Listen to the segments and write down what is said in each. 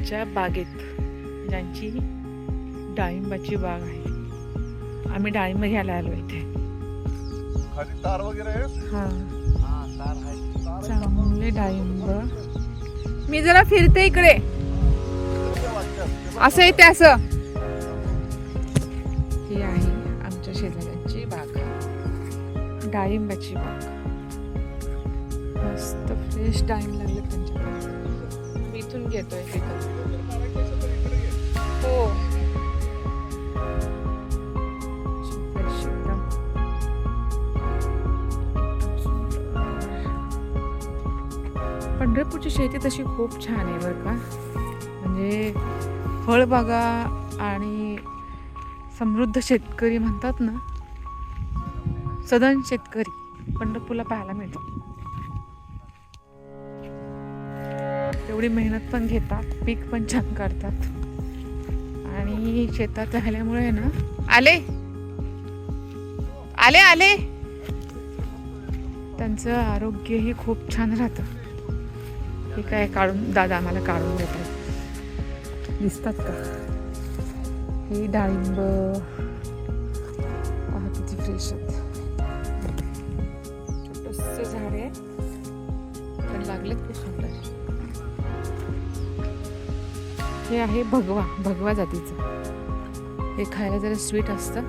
शेजारच्या बागेत, ज्यांची डाळिंबाची बाग आहे. आम्ही डाळिंब घ्यायला आलो इथे. खाली तार वगैरे आहे. हा, तार आहे. चांगले डाळिंब. मी जरा फिरते इकडे, असं आहे ते असं. ही आहे आमच्या शेजाऱ्यांची बाग, डाळिंबाची बाग. मस्त फ्रेश डाळिंब लागले त्यांच्याकडे. मी इथून घेतोय विकत. हो, फ्रेश एकदम. पंढरपूरची शेती तशी खूप छान आहे बरं का. म्हणजे फळबागा आणि समृद्ध शेतकरी म्हणतात ना, सधन शेतकरी पंढरपूरला पाहायला मिळतो. तेवढी मेहनत पण घेतात, पीक पण छान काढतात. आणि शेतात राहिल्यामुळे ना, आले आले आले त्यांचं आरोग्यही खूप छान राहतं. हे काय काढून दादा आम्हाला काढून देतात, दिसतात का? हे डाळिंब पहा किती फ्रेश आहेत. छोटंसं झाड आहे पण लागलेत खूप सुंदर. हे आहे भगवा जातीचं. हे खायला जरा स्वीट असतं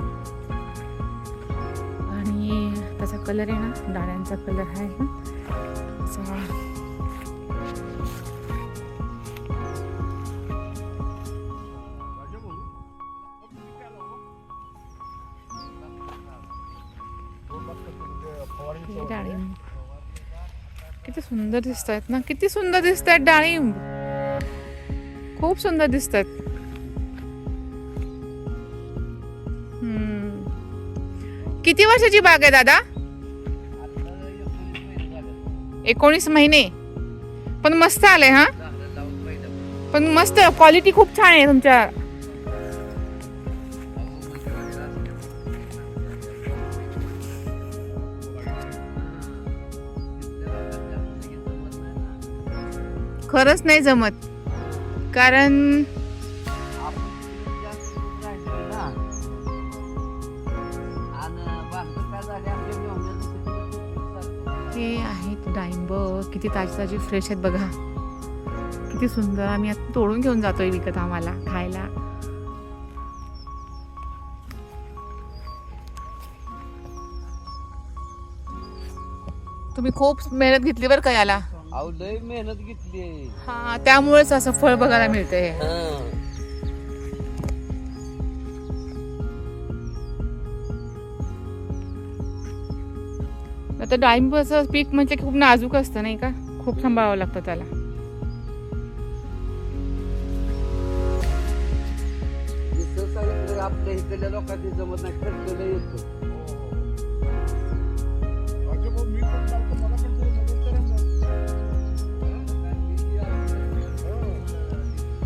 आणि त्याचा कलर आहे ना, डाळ्यांचा कलर आहे ना असा. हे डाळिंब किती सुंदर दिसत आहेत ना, किती सुंदर दिसत आहेत डाळिंब, खूप सुंदर दिसत आहेत. किती वर्षाची बाग आहे दादा? 19 महिने. पण मस्त आलंय हा, पण मस्त क्वालिटी खूप छान आहे तुमच्या. खरंच नाही जमत, कारण हे आहेत डाळिंब किती ताजी ताजी फ्रेश आहेत बघा, किती सुंदर. आम्ही आता तोडून घेऊन जातोय विकत आम्हाला खायला. तुम्ही खूप मेहनत घेतली बरं का याला. लय मेहनत घेतली. हा, त्यामुळेच असं फळ बघायला मिळतंय. आता डाळिंबाचं पीक म्हणजे खूप नाजूक असतं नाही का, खूप सांभाळावं लागतं त्याला. आपल्या इकडल्या लोकांनी जमत नाही, खर्च लय येतो.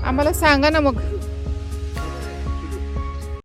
आम्हाला सांगा ना मग.